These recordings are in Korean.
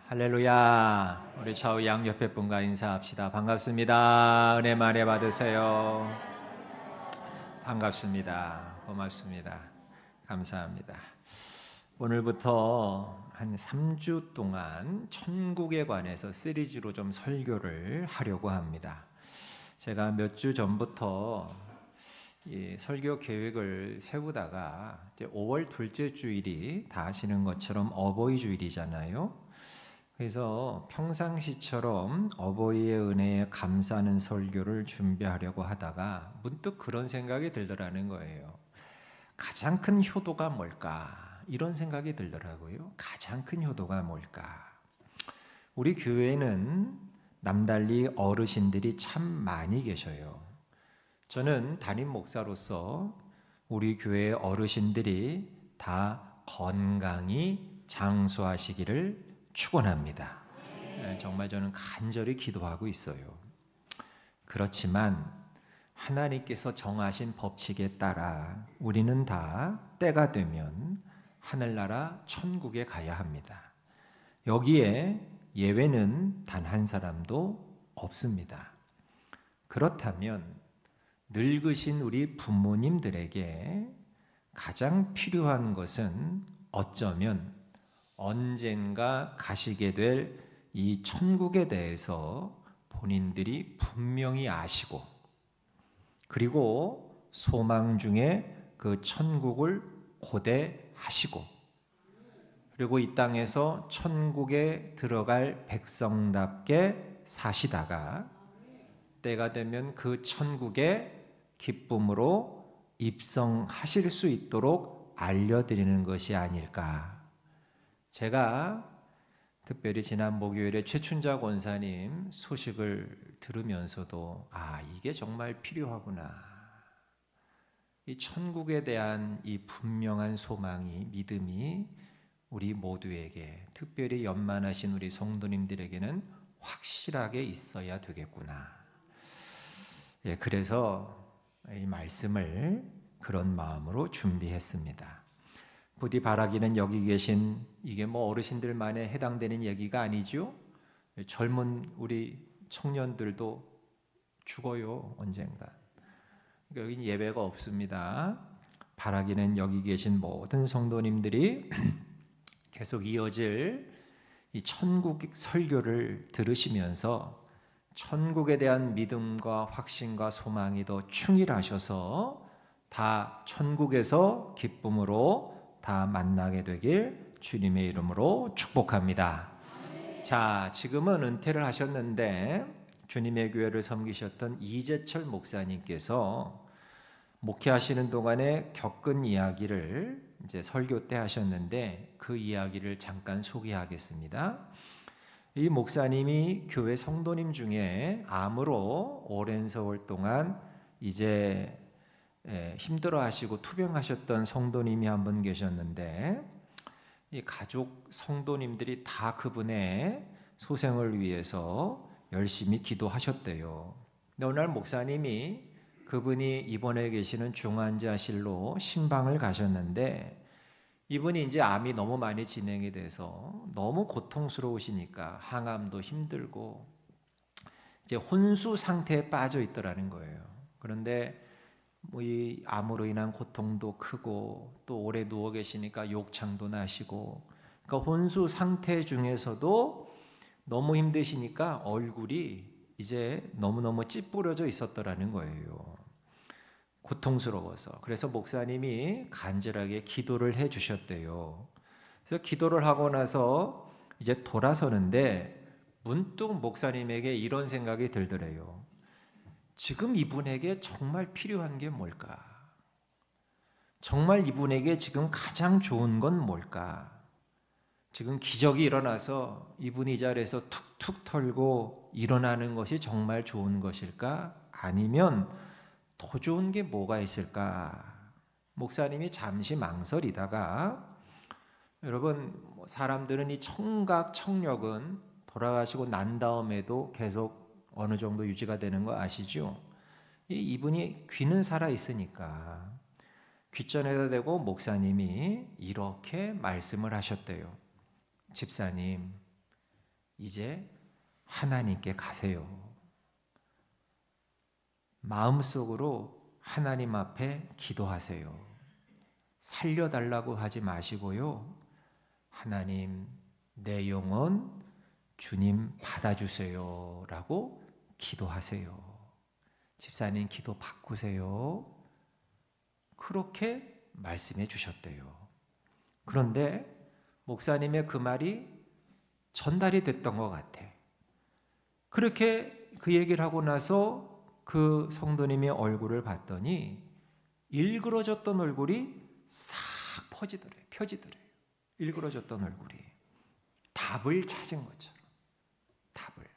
할렐루야. 우리 좌우 양옆에 분과 인사합시다. 반갑습니다. 은혜 많이 받으세요. 반갑습니다. 고맙습니다. 감사합니다. 오늘부터 한 3주 동안 천국에 관해서 시리즈로 좀 설교를 하려고 합니다. 제가 몇 주 전부터 이 설교 계획을 세우다가 이제 5월 둘째 주일이 다 아시는 것처럼 어버이 주일이잖아요. 그래서 평상시처럼 어버이의 은혜에 감사하는 설교를 준비하려고 하다가 문득 그런 생각이 들더라는 거예요. 가장 큰 효도가 뭘까? 이런 생각이 들더라고요. 가장 큰 효도가 뭘까? 우리 교회는 남달리 어르신들이 참 많이 계셔요. 저는 담임 목사로서 우리 교회 어르신들이 다 건강히 장수하시기를 축원합니다. 정말 저는 간절히 기도하고 있어요. 그렇지만 하나님께서 정하신 법칙에 따라 우리는 다 때가 되면 하늘나라 천국에 가야 합니다. 여기에 예외는 단 한 사람도 없습니다. 그렇다면 늙으신 우리 부모님들에게 가장 필요한 것은 어쩌면 언젠가 가시게 될 이 천국에 대해서 본인들이 분명히 아시고, 그리고 소망 중에 그 천국을 고대하시고, 그리고 이 땅에서 천국에 들어갈 백성답게 사시다가 때가 되면 그 천국의 기쁨으로 입성하실 수 있도록 알려드리는 것이 아닐까. 제가 특별히 지난 목요일에 최춘자 권사님 소식을 들으면서도 이게 정말 필요하구나. 이 천국에 대한 이 분명한 소망이, 믿음이 우리 모두에게, 특별히 연만하신 우리 성도님들에게는 확실하게 있어야 되겠구나. 그래서 이 말씀을 그런 마음으로 준비했습니다. 부디 바라기는 여기 계신, 이게 어르신들만에 해당되는 얘기가 아니죠. 젊은 우리 청년들도 죽어요, 언젠가. 그러니까 여기는 예배가 없습니다. 바라기는 여기 계신 모든 성도님들이 계속 이어질 이 천국 설교를 들으시면서 천국에 대한 믿음과 확신과 소망이 더 충실하셔서 다 천국에서 기쁨으로 다 만나게 되길 주님의 이름으로 축복합니다. 자, 지금은 은퇴를 하셨는데 주님의 교회를 섬기셨던 이재철 목사님께서 목회하시는 동안에 겪은 이야기를 이제 설교 때 하셨는데 그 이야기를 잠깐 소개하겠습니다. 이 목사님이 교회 성도님 중에 암으로 오랜 세월 동안 이제 힘들어하시고 투병하셨던 성도님이 한 분 계셨는데, 이 가족 성도님들이 다 그분의 소생을 위해서 열심히 기도하셨대요. 근데 어느 날 목사님이 그분이 입원해 계시는 중환자실로 신방을 가셨는데, 이분이 이제 암이 너무 많이 진행이 돼서 너무 고통스러우시니까 항암도 힘들고 이제 혼수 상태에 빠져 있더라는 거예요. 그런데 이 암으로 인한 고통도 크고 또 오래 누워 계시니까 욕창도 나시고, 그러니까 혼수 상태 중에서도 너무 힘드시니까 얼굴이 이제 너무너무 찌푸려져 있었더라는 거예요. 고통스러워서. 그래서 목사님이 간절하게 기도를 해 주셨대요. 그래서 기도를 하고 나서 이제 돌아서는데 문득 목사님에게 이런 생각이 들더래요. 지금 이분에게 정말 필요한 게 뭘까? 정말 이분에게 지금 가장 좋은 건 뭘까? 지금 기적이 일어나서 이분이 이 자리에서 툭툭 털고 일어나는 것이 정말 좋은 것일까? 아니면 더 좋은 게 뭐가 있을까? 목사님이 잠시 망설이다가, 여러분 사람들은 이 청각 청력은 돌아가시고 난 다음에도 계속 어느 정도 유지가 되는 거 아시죠? 이분이 귀는 살아 있으니까 귓전에다 대고 목사님이 이렇게 말씀을 하셨대요. 집사님, 이제 하나님께 가세요. 마음속으로 하나님 앞에 기도하세요. 살려달라고 하지 마시고요. 하나님, 내 영혼 주님 받아주세요 라고 기도하세요. 집사님 기도 바꾸세요. 그렇게 말씀해 주셨대요. 그런데 목사님의 그 말이 전달이 됐던 것 같아. 그렇게 그 얘기를 하고 나서 그 성도님의 얼굴을 봤더니 일그러졌던 얼굴이 싹 펴지더래요. 일그러졌던 얼굴이 답을 찾은 것처럼. 답을.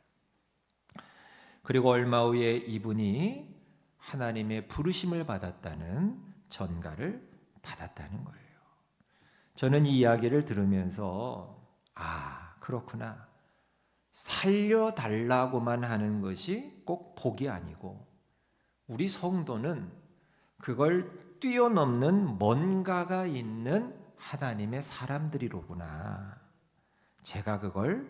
그리고 얼마 후에 이분이 하나님의 부르심을 받았다는 전가를 받았다는 거예요. 저는 이 이야기를 들으면서 그렇구나. 살려달라고만 하는 것이 꼭 복이 아니고 우리 성도는 그걸 뛰어넘는 뭔가가 있는 하나님의 사람들이로구나. 제가 그걸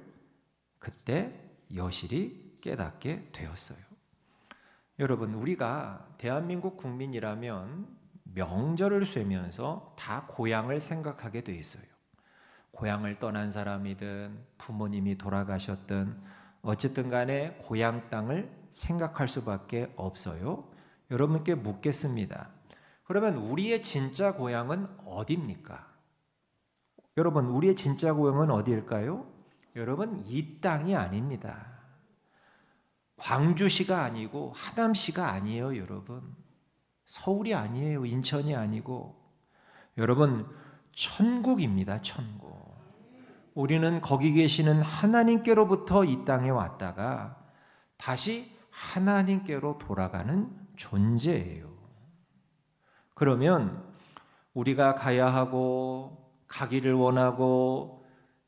그때 여실히 깨닫게 되었어요. 여러분, 우리가 대한민국 국민이라면 명절을 쇠면서 다 고향을 생각하게 돼 있어요. 고향을 떠난 사람이든 부모님이 돌아가셨든 어쨌든 간에 고향 땅을 생각할 수밖에 없어요. 여러분께 묻겠습니다. 그러면 우리의 진짜 고향은 어디입니까? 여러분, 우리의 진짜 고향은 어디일까요? 여러분, 이 땅이 아닙니다. 광주시가 아니고 하남시가 아니에요, 여러분. 서울이 아니에요, 인천이 아니고. 여러분, 천국입니다, 천국. 우리는 거기 계시는 하나님께로부터 이 땅에 왔다가 다시 하나님께로 돌아가는 존재예요. 그러면 우리가 가야 하고 가기를 원하고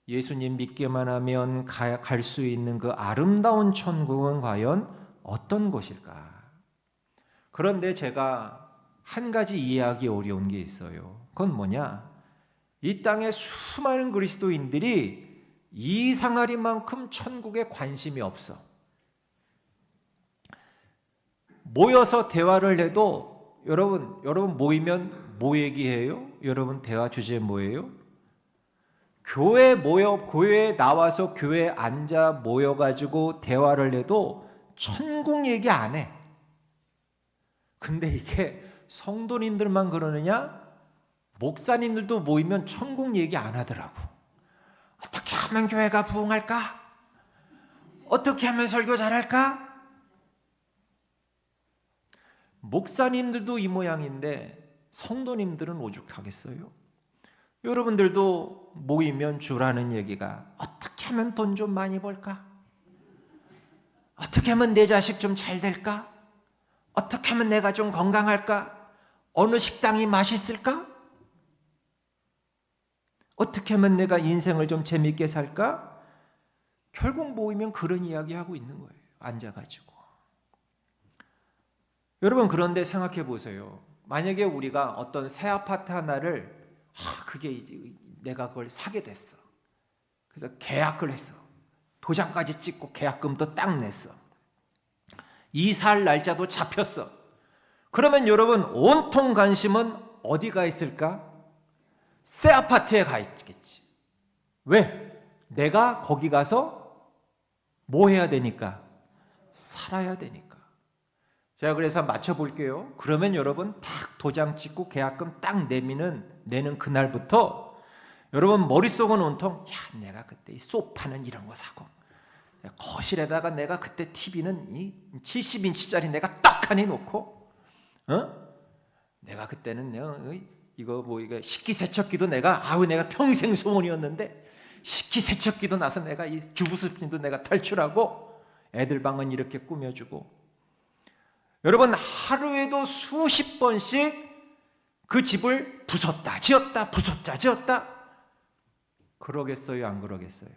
예수님 믿기만 하면 갈 수 있는 그 아름다운 천국은 과연 어떤 곳일까? 그런데 제가 한 가지 이해하기 어려운 게 있어요. 그건 뭐냐? 이 땅의 수많은 그리스도인들이 이 상아리만큼 천국에 관심이 없어. 모여서 대화를 해도 여러분 모이면 뭐 얘기해요? 여러분 대화 주제 뭐예요? 교회에 나와서 교회에 앉아 모여가지고 대화를 해도 천국 얘기 안 해. 근데 이게 성도님들만 그러느냐? 목사님들도 모이면 천국 얘기 안 하더라고. 어떻게 하면 교회가 부흥할까? 어떻게 하면 설교 잘할까? 목사님들도 이 모양인데 성도님들은 오죽하겠어요? 여러분들도 모이면 주라는 얘기가 어떻게 하면 돈 좀 많이 벌까? 어떻게 하면 내 자식 좀 잘 될까? 어떻게 하면 내가 좀 건강할까? 어느 식당이 맛있을까? 어떻게 하면 내가 인생을 좀 재밌게 살까? 결국 모이면 그런 이야기하고 있는 거예요. 앉아가지고. 여러분, 그런데 생각해 보세요. 만약에 우리가 어떤 새 아파트 하나를 그게 이제 내가 그걸 사게 됐어. 그래서 계약을 했어. 도장까지 찍고 계약금도 딱 냈어. 이사할 날짜도 잡혔어. 그러면 여러분 온통 관심은 어디가 있을까? 새 아파트에 가 있겠지. 왜? 내가 거기 가서 뭐 해야 되니까? 살아야 되니까. 제가 그래서 맞춰볼게요. 그러면 여러분 딱 도장 찍고 계약금 딱 내는 그날부터 여러분 머릿속은 온통 내가 그때 이 소파는 이런 거 사고 거실에다가 내가 그때 TV는 이 70인치짜리 내가 떡하니 놓고 내가 그때는 이거 식기세척기도 내가 평생 소원이었는데 식기세척기도 나서 내가 이 주부습진도 내가 탈출하고 애들 방은 이렇게 꾸며주고 여러분 하루에도 수십 번씩 그 집을 부쉈다 지었다 부쉈다 지었다 그러겠어요 안 그러겠어요?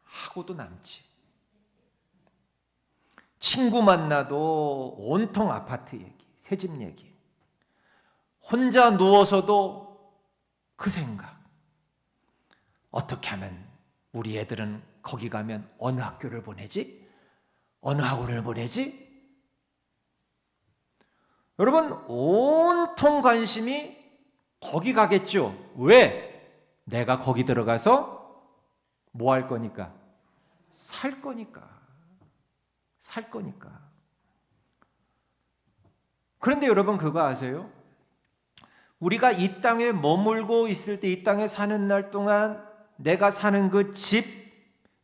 하고도 남지. 친구 만나도 온통 아파트 얘기 새집 얘기 혼자 누워서도 그 생각 어떻게 하면 우리 애들은 거기 가면 어느 학교를 보내지? 어느 학원을 보내지? 여러분, 온통 관심이 거기 가겠죠. 왜? 내가 거기 들어가서 뭐 할 거니까? 살 거니까. 살 거니까. 그런데 여러분 그거 아세요? 우리가 이 땅에 머물고 있을 때, 이 땅에 사는 날 동안 내가 사는 그 집,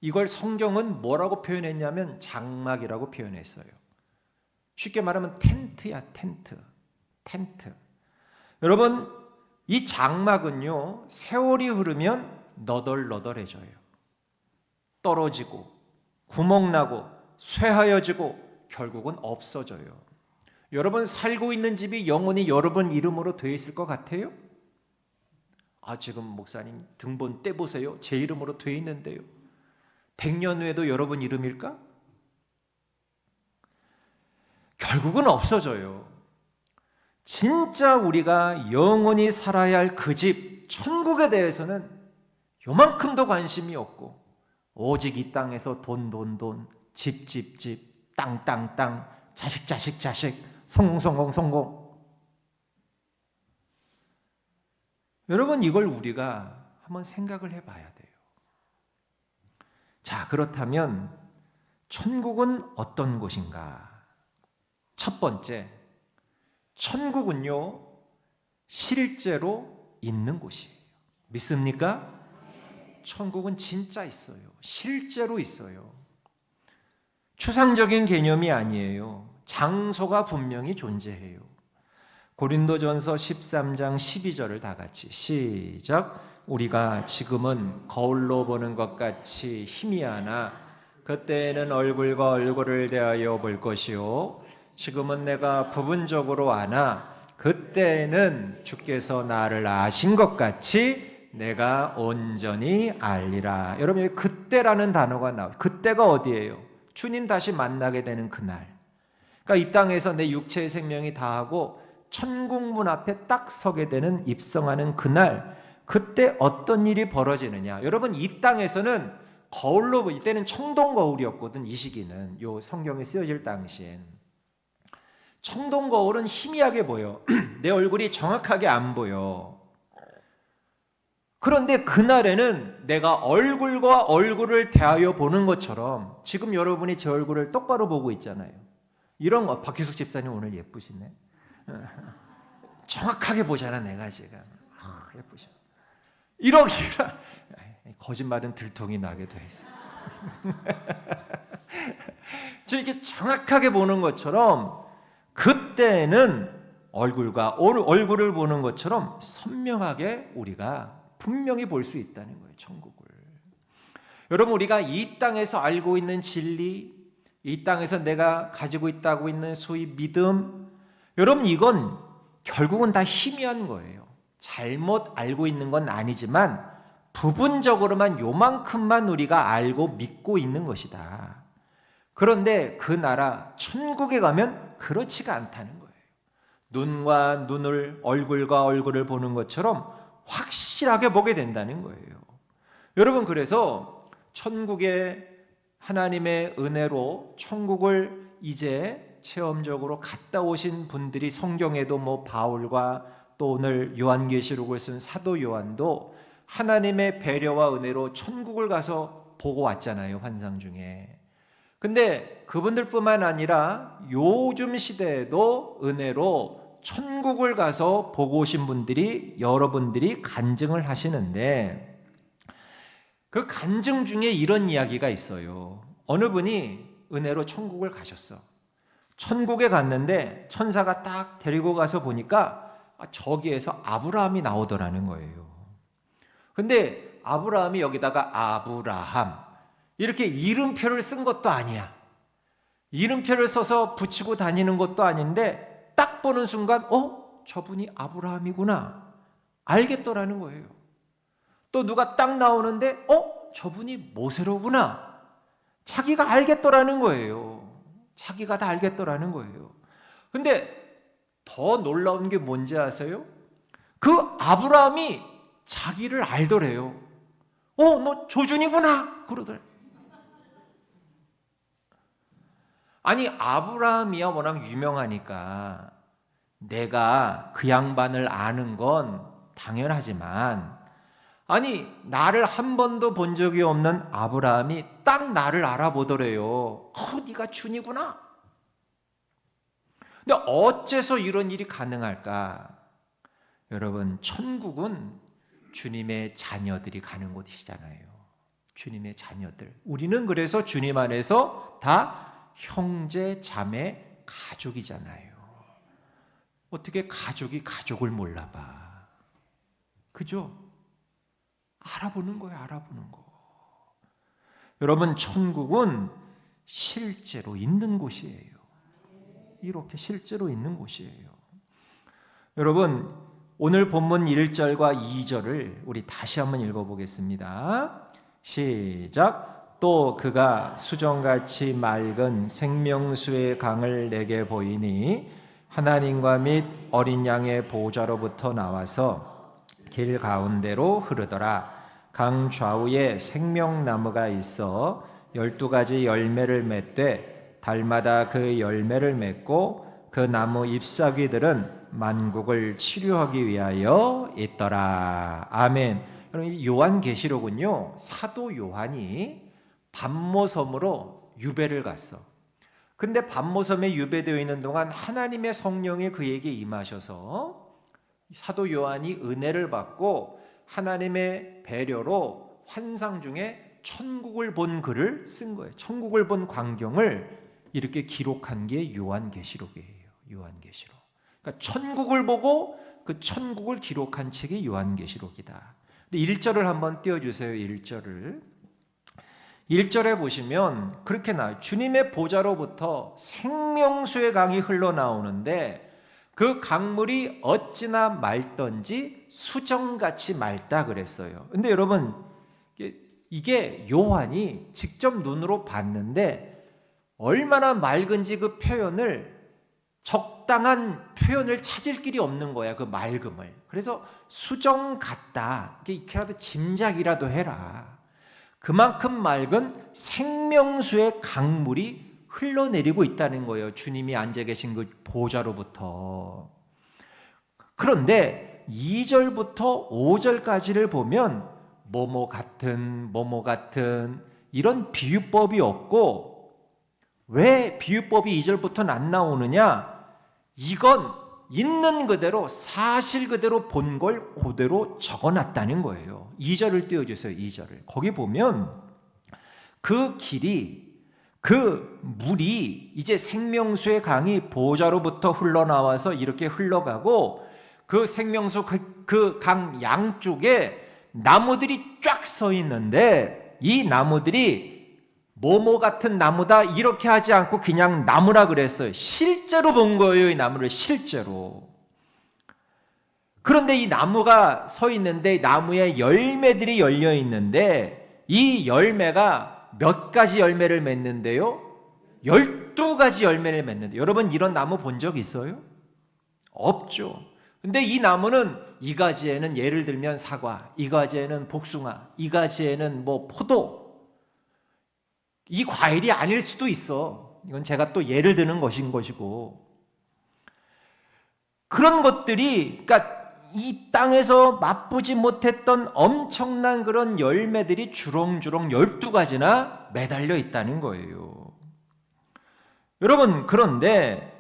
이걸 성경은 뭐라고 표현했냐면 장막이라고 표현했어요. 쉽게 말하면 텐트야, 텐트. 텐트. 여러분, 이 장막은요, 세월이 흐르면 너덜너덜해져요. 떨어지고, 구멍나고, 쇠하여지고, 결국은 없어져요. 여러분 살고 있는 집이 영원히 여러분 이름으로 되어 있을 것 같아요? 지금 목사님 등본 떼보세요. 제 이름으로 되어 있는데요. 100년 후에도 여러분 이름일까? 결국은 없어져요. 진짜 우리가 영원히 살아야 할 그 집, 천국에 대해서는 요만큼도 관심이 없고 오직 이 땅에서 돈, 집, 땅, 자식, 성공. 여러분 이걸 우리가 한번 생각을 해봐야 돼요. 자, 그렇다면 천국은 어떤 곳인가? 첫 번째, 천국은요 실제로 있는 곳이에요. 믿습니까? 천국은 진짜 있어요. 실제로 있어요. 추상적인 개념이 아니에요. 장소가 분명히 존재해요. 고린도전서 13장 12절을 다 같이 시작. 우리가 지금은 거울로 보는 것 같이 희미하나 그때에는 얼굴과 얼굴을 대하여 볼 것이요 지금은 내가 부분적으로 아나 그때에는 주께서 나를 아신 것 같이 내가 온전히 알리라. 여러분 그때라는 단어가 나와요. 그때가 어디예요? 주님 다시 만나게 되는 그날. 그러니까 이 땅에서 내 육체의 생명이 다하고 천국 문 앞에 딱 서게 되는 입성하는 그날, 그때 어떤 일이 벌어지느냐? 여러분 이 땅에서는 거울로 이때는 청동 거울이었거든. 이 시기는 요 성경에 쓰여질 당시엔 청동 거울은 희미하게 보여. 내 얼굴이 정확하게 안 보여. 그런데 그날에는 내가 얼굴과 얼굴을 대하여 보는 것처럼 지금 여러분이 제 얼굴을 똑바로 보고 있잖아요. 이런 거 박희숙 집사님 오늘 예쁘시네. 정확하게 보잖아 내가 지금. 예쁘셔. 이러기라 거짓말은 들통이 나게 돼 있어. 저 이렇게 정확하게 보는 것처럼 그때는 얼굴을 보는 것처럼 선명하게 우리가 분명히 볼 수 있다는 거예요. 천국을. 여러분 우리가 이 땅에서 알고 있는 진리, 이 땅에서 내가 가지고 있다고 있는 소위 믿음, 여러분 이건 결국은 다 희미한 거예요. 잘못 알고 있는 건 아니지만 부분적으로만 요만큼만 우리가 알고 믿고 있는 것이다. 그런데 그 나라 천국에 가면 그렇지가 않다는 거예요. 눈과 눈을, 얼굴과 얼굴을 보는 것처럼 확실하게 보게 된다는 거예요. 여러분 그래서 천국에 하나님의 은혜로 천국을 이제 체험적으로 갔다 오신 분들이 성경에도 뭐 바울과 또 오늘 요한계시록을 쓴 사도 요한도 하나님의 배려와 은혜로 천국을 가서 보고 왔잖아요. 환상 중에. 근데 그분들뿐만 아니라 요즘 시대에도 은혜로 천국을 가서 보고 오신 분들이 여러분들이 간증을 하시는데 그 간증 중에 이런 이야기가 있어요. 어느 분이 은혜로 천국을 가셨어. 천국에 갔는데 천사가 딱 데리고 가서 보니까 저기에서 아브라함이 나오더라는 거예요. 근데 아브라함이 여기다가 아브라함 이렇게 이름표를 쓴 것도 아니야. 이름표를 써서 붙이고 다니는 것도 아닌데 딱 보는 순간 저분이 아브라함이구나 알겠더라는 거예요. 또 누가 딱 나오는데 저분이 모세로구나 자기가 알겠더라는 거예요. 자기가 다 알겠더라는 거예요. 근데 더 놀라운 게 뭔지 아세요? 그 아브라함이 자기를 알더래요. 너 조준이구나 그러더래. 아니 아브라함이야 워낙 유명하니까 내가 그 양반을 아는 건 당연하지만, 아니 나를 한 번도 본 적이 없는 아브라함이 딱 나를 알아보더래요. 네가 준이구나. 근데 어째서 이런 일이 가능할까? 여러분, 천국은 주님의 자녀들이 가는 곳이잖아요. 주님의 자녀들. 우리는 그래서 주님 안에서 다 형제, 자매, 가족이잖아요. 어떻게 가족이 가족을 몰라봐? 그죠? 알아보는 거예요, 알아보는 거. 여러분, 천국은 실제로 있는 곳이에요. 이렇게 실제로 있는 곳이에요. 여러분, 오늘 본문 1절과 2절을 우리 다시 한번 읽어보겠습니다. 시작. 또 그가 수정같이 맑은 생명수의 강을 내게 보이니 하나님과 및 어린 양의 보좌로부터 나와서 길 가운데로 흐르더라. 강 좌우에 생명나무가 있어 12가지 열매를 맺되 달마다 그 열매를 맺고 그 나무 잎사귀들은 만국을 치료하기 위하여 있더라. 아멘. 여러분, 요한계시록은요, 사도 요한이 반모섬으로 유배를 갔어. 근데 반모섬에 유배되어 있는 동안 하나님의 성령이 그에게 임하셔서 사도 요한이 은혜를 받고 하나님의 배려로 환상 중에 천국을 본 글을 쓴 거예요. 천국을 본 광경을 이렇게 기록한 게 요한계시록이에요. 요한계시록. 그러니까 천국을 보고 그 천국을 기록한 책이 요한계시록이다. 근데 1절을 한번 띄워주세요. 1절에 보시면 그렇게 나와요. 주님의 보좌로부터 생명수의 강이 흘러나오는데 그 강물이 어찌나 맑던지 수정같이 맑다 그랬어요. 근데 여러분, 이게 요한이 직접 눈으로 봤는데 얼마나 맑은지 그 표현을, 적당한 표현을 찾을 길이 없는 거야, 그 맑음을. 그래서 수정 같다, 이렇게라도 짐작이라도 해라. 그만큼 맑은 생명수의 강물이 흘러내리고 있다는 거예요. 주님이 앉아 계신 그 보좌로부터. 그런데 2절부터 5절까지를 보면 뭐뭐 같은 이런 비유법이 없고, 왜 비유법이 2절부터는 안 나오느냐? 이건 있는 그대로, 사실 그대로 본 걸 그대로 적어놨다는 거예요. 2절을 띄워주세요. 2절을. 거기 보면 그 길이, 그 물이 이제 생명수의 강이 보좌로부터 흘러나와서 이렇게 흘러가고, 그 생명수 그 강 양쪽에 나무들이 쫙 서 있는데, 이 나무들이 뭐뭐 같은 나무다 이렇게 하지 않고 그냥 나무라 그랬어요. 실제로 본 거예요, 이 나무를. 실제로. 그런데 이 나무가 서 있는데 나무에 열매들이 열려 있는데, 이 열매가 몇 가지 열매를 맺는데요? 12가지 열매를 맺는데, 여러분 이런 나무 본 적 있어요? 없죠. 근데 이 나무는 이 가지에는 예를 들면 사과, 이 가지에는 복숭아, 이 가지에는 뭐 포도, 이 과일이 아닐 수도 있어. 이건 제가 또 예를 드는 것이고, 그런 것들이, 그러니까 이 땅에서 맛보지 못했던 엄청난 그런 열매들이 주렁주렁 12가지나 매달려 있다는 거예요. 여러분, 그런데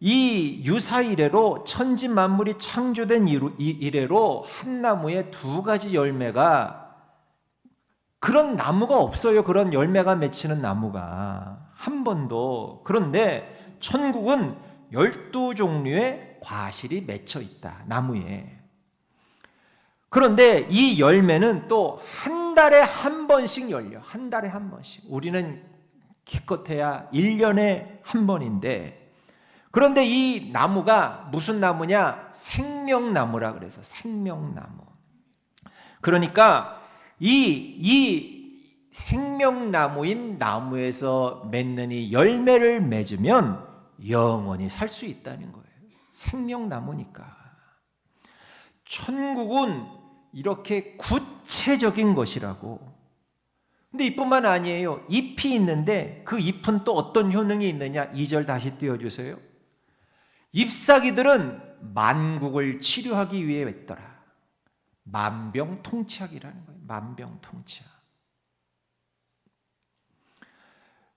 이 유사 이래로, 천지 만물이 창조된 이래로 한 나무에 2가지 열매가, 그런 나무가 없어요. 그런 열매가 맺히는 나무가 한 번도. 그런데 천국은 12종류의 과실이 맺혀 있다, 나무에. 그런데 이 열매는 또 한 달에 한 번씩 열려. 한 달에 한 번씩. 우리는 기껏해야 1년에 한 번인데, 그런데 이 나무가 무슨 나무냐? 생명나무라 그래서 생명나무. 그러니까 이 생명나무인 나무에서 맺는 이 열매를 맺으면 영원히 살 수 있다는 거예요. 생명나무니까. 천국은 이렇게 구체적인 것이라고. 근데 이뿐만 아니에요. 잎이 있는데 그 잎은 또 어떤 효능이 있느냐? 2절 다시 띄워주세요. 잎사귀들은 만국을 치료하기 위해 있더라. 만병통치약이라는 거예요. 만병통치약.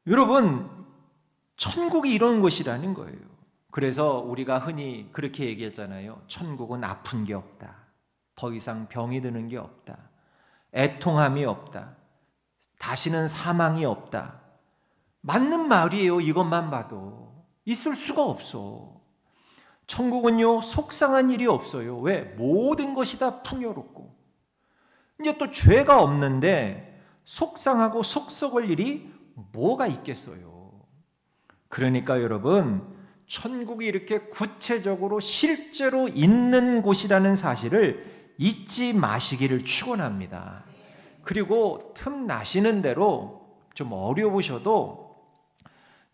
여러분, 천국이 이런 곳이라는 거예요. 그래서 우리가 흔히 그렇게 얘기했잖아요. 천국은 아픈 게 없다. 더 이상 병이 드는 게 없다. 애통함이 없다. 다시는 사망이 없다. 맞는 말이에요. 이것만 봐도. 있을 수가 없어. 천국은요, 속상한 일이 없어요. 왜? 모든 것이 다 풍요롭고. 이제 또 죄가 없는데 속상하고 속 썩을 일이 뭐가 있겠어요. 그러니까 여러분, 천국이 이렇게 구체적으로 실제로 있는 곳이라는 사실을 잊지 마시기를 축원합니다. 그리고 틈 나시는 대로 좀 어려우셔도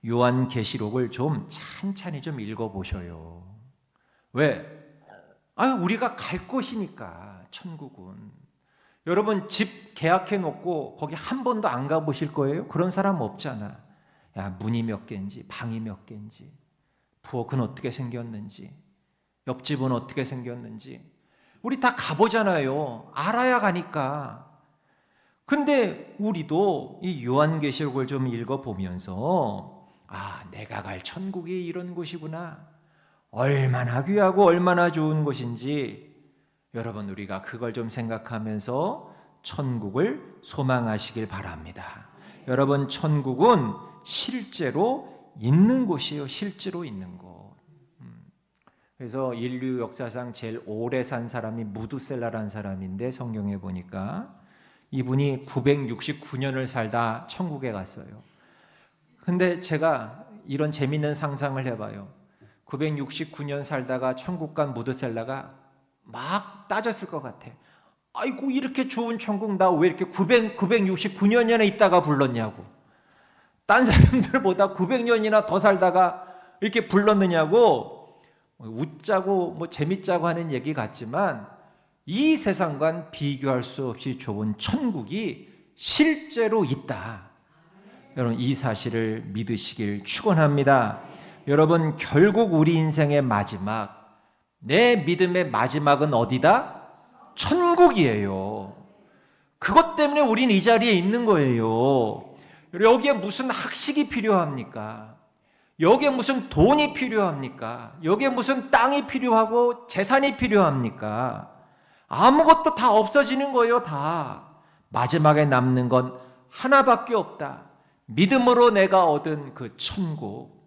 요한계시록을 좀 찬찬히 좀 읽어보셔요. 왜? 우리가 갈 곳이니까 천국은. 여러분 집 계약해 놓고 거기 한 번도 안 가보실 거예요? 그런 사람 없잖아. 야, 문이 몇 개인지 방이 몇 개인지 부엌은 어떻게 생겼는지 옆집은 어떻게 생겼는지 우리 다 가보잖아요. 알아야 가니까. 근데 우리도 이 요한계시록을 좀 읽어보면서 내가 갈 천국이 이런 곳이구나. 얼마나 귀하고 얼마나 좋은 곳인지 여러분 우리가 그걸 좀 생각하면서 천국을 소망하시길 바랍니다. 여러분 천국은 실제로 있는 곳이에요. 실제로 있는 곳. 그래서 인류 역사상 제일 오래 산 사람이 무두셀라라는 사람인데 성경에 보니까 이분이 969년을 살다 천국에 갔어요. 근데 제가 이런 재밌는 상상을 해봐요. 969년 살다가 천국 간 무드셀라가 막 따졌을 것 같아. 아이고 이렇게 좋은 천국 나 왜 이렇게 969년이나 있다가 불렀냐고. 딴 사람들보다 900년이나 더 살다가 이렇게 불렀느냐고. 웃자고 재밌자고 하는 얘기 같지만 이 세상과는 비교할 수 없이 좋은 천국이 실제로 있다. 여러분 이 사실을 믿으시길 축원합니다. 여러분 결국 우리 인생의 마지막, 내 믿음의 마지막은 어디다? 천국이에요. 그것 때문에 우린 이 자리에 있는 거예요. 여기에 무슨 학식이 필요합니까? 여기에 무슨 돈이 필요합니까? 여기에 무슨 땅이 필요하고 재산이 필요합니까? 아무것도 다 없어지는 거예요. 다. 마지막에 남는 건 하나밖에 없다. 믿음으로 내가 얻은 그 천국,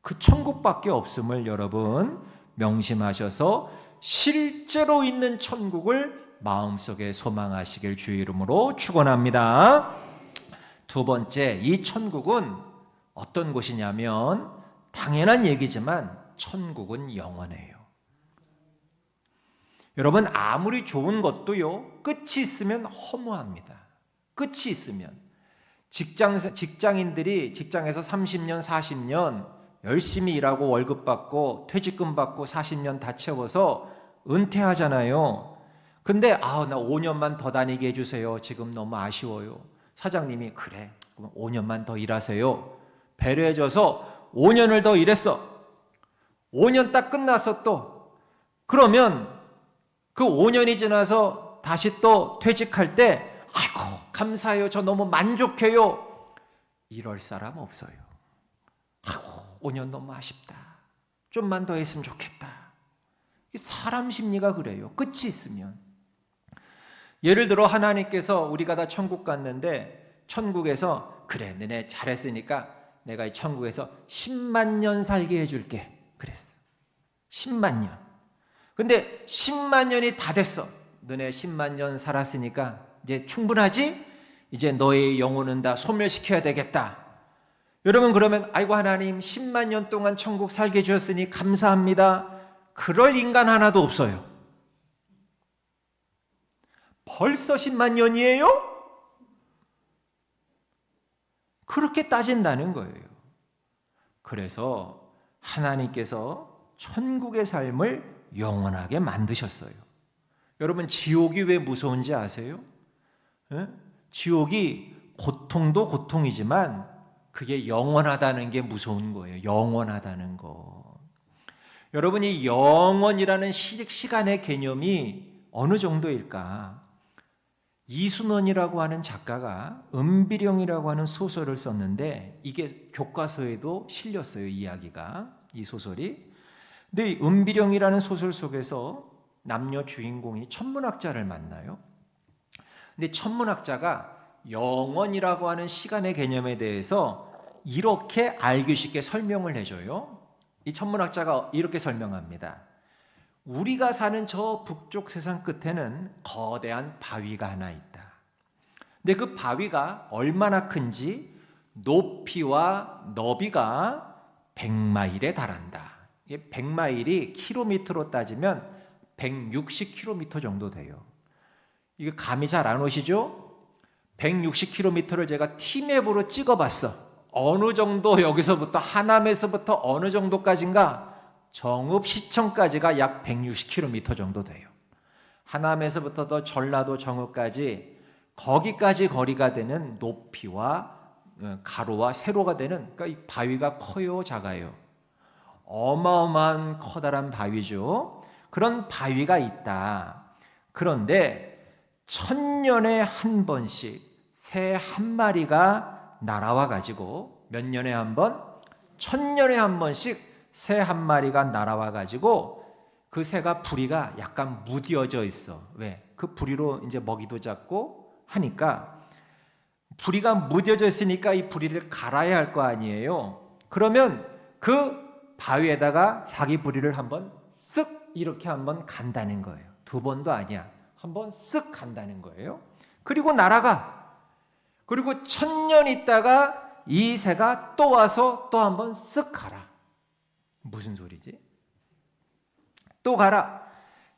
그 천국밖에 없음을 여러분 명심하셔서 실제로 있는 천국을 마음속에 소망하시길 주의 이름으로 축원합니다. 두 번째, 이 천국은 어떤 곳이냐면 당연한 얘기지만 천국은 영원해요. 여러분 아무리 좋은 것도요 끝이 있으면 허무합니다. 끝이 있으면 직장인들이 직장에서 30년 40년 열심히 일하고 월급 받고 퇴직금 받고 40년 다 채워서 은퇴하잖아요. 근데 나 5년만 더 다니게 해주세요. 지금 너무 아쉬워요. 사장님이 그래 그럼 5년만 더 일하세요. 배려해줘서 5년을 더 일했어. 5년 딱 끝났어 또. 그러면 그 5년이 지나서 다시 또 퇴직할 때 아이고 감사해요. 저 너무 만족해요. 이럴 사람 없어요. 아이고 5년 너무 아쉽다. 좀만 더 했으면 좋겠다. 사람 심리가 그래요. 끝이 있으면. 예를 들어 하나님께서 우리가 다 천국 갔는데 천국에서 그래 너네 잘했으니까 내가 이 천국에서 10만 년 살게 해줄게. 그랬어. 10만 년. 근데 10만 년이 다 됐어. 너네 10만 년 살았으니까 이제 충분하지? 이제 너의 영혼은 다 소멸시켜야 되겠다. 여러분 그러면 아이고 하나님 10만 년 동안 천국 살게 해주셨으니 감사합니다. 그럴 인간 하나도 없어요. 벌써 10만 년이에요? 그렇게 따진다는 거예요. 그래서 하나님께서 천국의 삶을 영원하게 만드셨어요. 여러분, 지옥이 왜 무서운지 아세요? 예? 지옥이 고통도 고통이지만 그게 영원하다는 게 무서운 거예요. 영원하다는 거. 여러분이 영원이라는 시간의 개념이 어느 정도일까? 이순원이라고 하는 작가가 은비령이라고 하는 소설을 썼는데 이게 교과서에도 실렸어요. 이야기가, 이 소설이. 근데 이 은비령이라는 소설 속에서 남녀 주인공이 천문학자를 만나요. 근데 천문학자가 영원이라고 하는 시간의 개념에 대해서 이렇게 알기 쉽게 설명을 해줘요. 이 천문학자가 이렇게 설명합니다. 우리가 사는 저 북쪽 세상 끝에는 거대한 바위가 하나 있다. 근데 그 바위가 얼마나 큰지 높이와 너비가 100마일에 달한다. 100마일이 킬로미터로 따지면 160km 정도 돼요. 이게 감이 잘 안 오시죠? 160km를 제가 T맵으로 찍어봤어. 어느 정도 여기서부터 하남에서부터 어느 정도까지인가? 정읍시청까지가 약 160km 정도 돼요. 하남에서부터 더 전라도 정읍까지 거기까지 거리가 되는 높이와 가로와 세로가 되는, 그러니까 이 바위가 커요, 작아요? 어마어마한 커다란 바위죠. 그런 바위가 있다. 그런데 1000년에 한 번씩 새 한 마리가 날아와 가지고, 몇 년에 한 번? 1000년에 한 번씩 새 한 마리가 날아와 가지고 그 새가 부리가 약간 무뎌져 있어. 왜? 그 부리로 이제 먹이도 잡고 하니까 부리가 무뎌져 있으니까 이 부리를 갈아야 할 거 아니에요. 그러면 그 바위에다가 자기 부리를 한번 쓱 이렇게 한번 간다는 거예요. 두 번도 아니야. 한번 쓱 간다는 거예요. 그리고 날아가. 그리고 1000년 있다가 이 새가 또 와서 또 한번 쓱 가라. 무슨 소리지? 또 가라.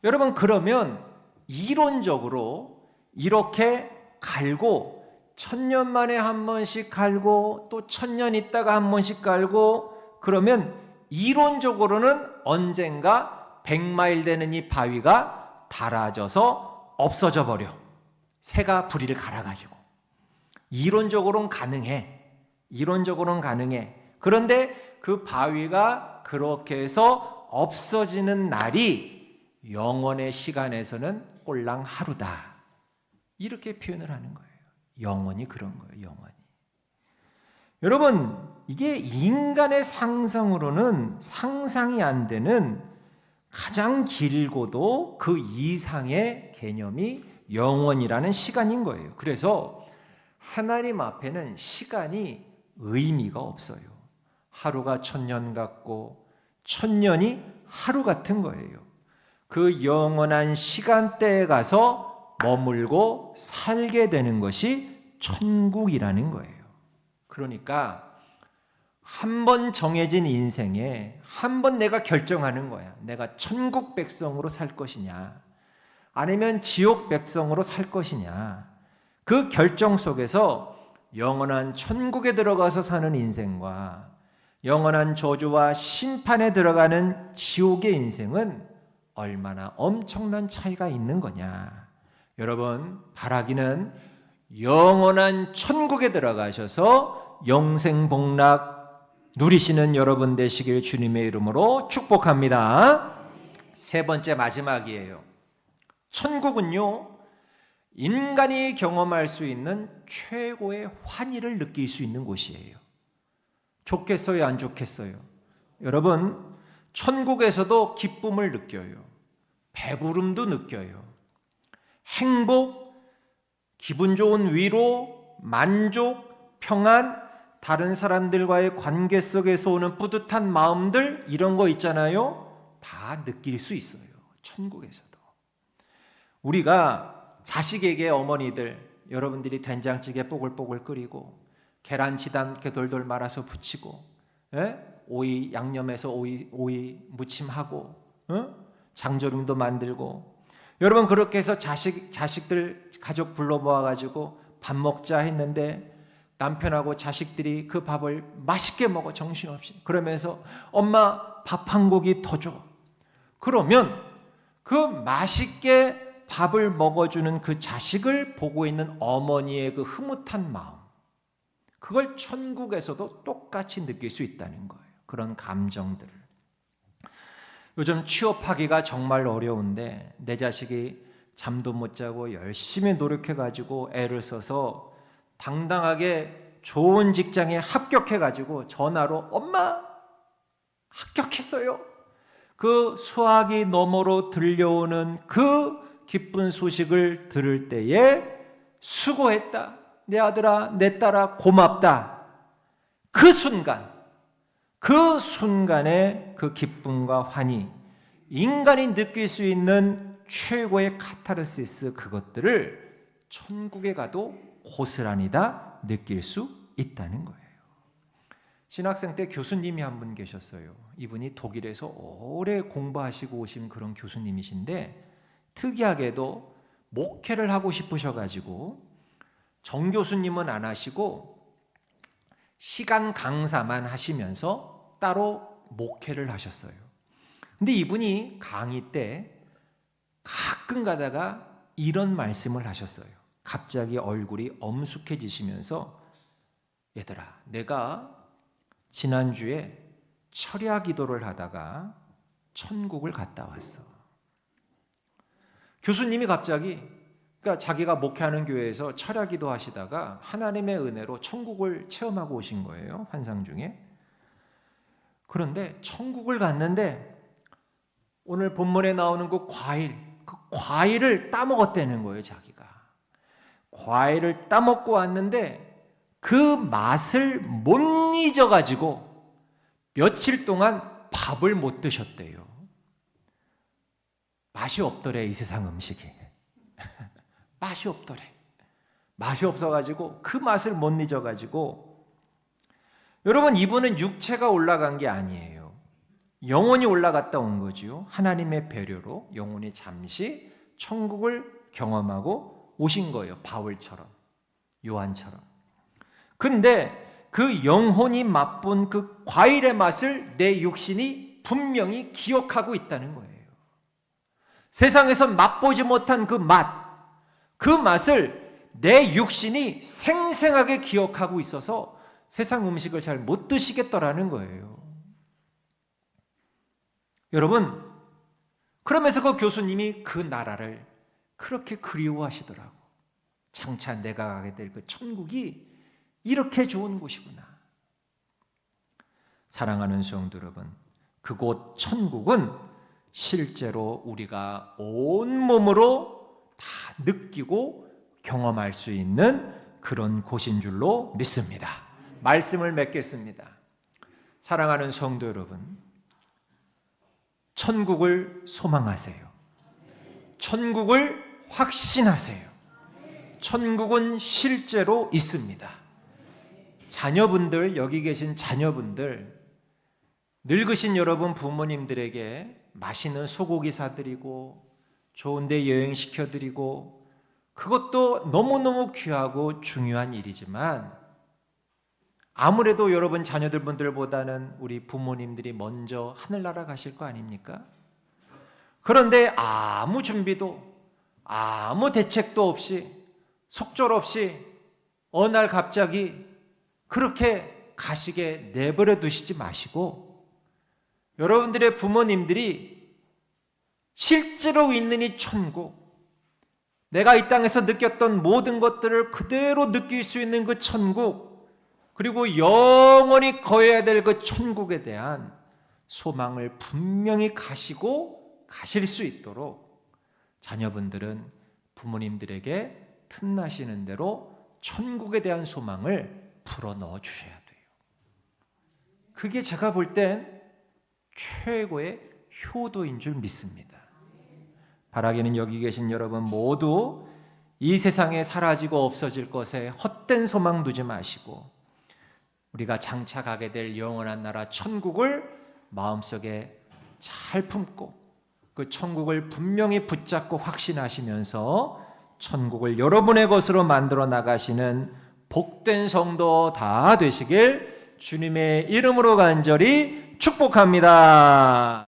여러분, 그러면 이론적으로 이렇게 갈고 1000년 만에 한 번씩 갈고 또 1000년 있다가 한 번씩 갈고, 그러면 이론적으로는 언젠가 100마일 되는 이 바위가 닳아져서 없어져 버려. 새가 부리를 갈아가지고. 이론적으로는 가능해. 이론적으로는 가능해. 그런데 그 바위가 그렇게 해서 없어지는 날이 영원의 시간에서는 꼴랑 하루다. 이렇게 표현을 하는 거예요. 영원히 그런 거예요. 영원히. 여러분, 이게 인간의 상상으로는 상상이 안 되는 가장 길고도 그 이상의 개념이 영원이라는 시간인 거예요. 그래서 하나님 앞에는 시간이 의미가 없어요. 하루가 1000년 같고 1000년이 하루 같은 거예요. 그 영원한 시간대에 가서 머물고 살게 되는 것이 천국이라는 거예요. 그러니까 한 번 정해진 인생에 한 번 내가 결정하는 거야. 내가 천국 백성으로 살 것이냐, 아니면 지옥 백성으로 살 것이냐. 그 결정 속에서 영원한 천국에 들어가서 사는 인생과 영원한 저주와 심판에 들어가는 지옥의 인생은 얼마나 엄청난 차이가 있는 거냐. 여러분, 바라기는 영원한 천국에 들어가셔서 영생복락 누리시는 여러분 되시길 주님의 이름으로 축복합니다. 세 번째, 마지막이에요. 천국은요, 인간이 경험할 수 있는 최고의 환희를 느낄 수 있는 곳이에요. 좋겠어요, 안 좋겠어요? 여러분, 천국에서도 기쁨을 느껴요. 배부름도 느껴요. 행복, 기분 좋은 위로, 만족, 평안, 다른 사람들과의 관계 속에서 오는 뿌듯한 마음들, 이런 거 있잖아요. 다 느낄 수 있어요. 천국에서도. 우리가 자식에게, 어머니들, 여러분들이 된장찌개 뽀글뽀글 끓이고 계란치단 이렇게 돌돌 말아서 부치고, 오이 양념해서 오이 무침하고, 장조림도 만들고, 여러분 그렇게 해서 자식들 가족 불러 모아가지고 밥 먹자 했는데 남편하고 자식들이 그 밥을 맛있게 먹어, 정신없이. 그러면서 엄마 밥 한 고기 더 줘. 그러면 그 맛있게 밥을 먹어주는 그 자식을 보고 있는 어머니의 그 흐뭇한 마음, 그걸 천국에서도 똑같이 느낄 수 있다는 거예요. 그런 감정들을. 요즘 취업하기가 정말 어려운데 내 자식이 잠도 못 자고 열심히 노력해가지고 애를 써서 당당하게 좋은 직장에 합격해가지고 전화로 엄마 합격했어요. 그 수화기 너머로 들려오는 그 기쁜 소식을 들을 때에 수고했다. 내 아들아, 내 딸아, 고맙다. 그 순간에 그 기쁨과 환희, 인간이 느낄 수 있는 최고의 카타르시스, 그것들을 천국에 가도 고스란히 다 느낄 수 있다는 거예요. 신학생 때 교수님이 한 분 계셨어요. 이분이 독일에서 오래 공부하시고 오신 그런 교수님이신데 특이하게도 목회를 하고 싶으셔가지고 정교수님은 안 하시고 시간 강사만 하시면서 따로 목회를 하셨어요. 근데 이분이 강의 때 가끔 가다가 이런 말씀을 하셨어요. 갑자기 얼굴이 엄숙해지시면서 얘들아, 내가 지난주에 철야 기도를 하다가 천국을 갔다 왔어. 교수님이 갑자기, 그러니까 자기가 목회하는 교회에서 철야 기도 하시다가 하나님의 은혜로 천국을 체험하고 오신 거예요. 환상 중에. 그런데 천국을 갔는데 오늘 본문에 나오는 그 과일을 따먹었다는 거예요. 자기가 과일을 따먹고 왔는데 그 맛을 못 잊어가지고 며칠 동안 밥을 못 드셨대요. 맛이 없더래, 이 세상 음식이. 맛이 없더래. 맛이 없어가지고 그 맛을 못 잊어가지고. 여러분, 이분은 육체가 올라간 게 아니에요. 영혼이 올라갔다 온 거지요. 하나님의 배려로 영혼이 잠시 천국을 경험하고 오신 거예요. 바울처럼, 요한처럼. 근데 그 영혼이 맛본 그 과일의 맛을 내 육신이 분명히 기억하고 있다는 거예요. 세상에서 맛보지 못한 그 맛을 내 육신이 생생하게 기억하고 있어서 세상 음식을 잘 못 드시겠더라는 거예요. 여러분, 그러면서 그 교수님이 그 나라를 그렇게 그리워하시더라고. 장차 내가 가게 될 그 천국이 이렇게 좋은 곳이구나. 사랑하는 성도 여러분, 그곳 천국은 실제로 우리가 온몸으로 다 느끼고 경험할 수 있는 그런 곳인 줄로 믿습니다. 말씀을 맺겠습니다. 사랑하는 성도 여러분, 천국을 소망하세요. 천국을 확신하세요. 천국은 실제로 있습니다. 자녀분들, 여기 계신 자녀분들, 늙으신 여러분 부모님들에게 맛있는 소고기 사드리고 좋은 데 여행시켜드리고 그것도 너무너무 귀하고 중요한 일이지만 아무래도 여러분 자녀들분들보다는 우리 부모님들이 먼저 하늘나라 가실 거 아닙니까? 그런데 아무 준비도 아무 대책도 없이 속절없이 어느 날 갑자기 그렇게 가시게 내버려 두시지 마시고 여러분들의 부모님들이 실제로 있는 이 천국, 내가 이 땅에서 느꼈던 모든 것들을 그대로 느낄 수 있는 그 천국, 그리고 영원히 거해야 될 그 천국에 대한 소망을 분명히 가시고 가실 수 있도록 자녀분들은 부모님들에게 틈나시는 대로 천국에 대한 소망을 불어넣어 주셔야 돼요. 그게 제가 볼 땐 최고의 효도인 줄 믿습니다. 바라기는 여기 계신 여러분 모두 이 세상에 사라지고 없어질 것에 헛된 소망 두지 마시고 우리가 장차 가게 될 영원한 나라 천국을 마음속에 잘 품고 그 천국을 분명히 붙잡고 확신하시면서 천국을 여러분의 것으로 만들어 나가시는 복된 성도 다 되시길 주님의 이름으로 간절히 축복합니다.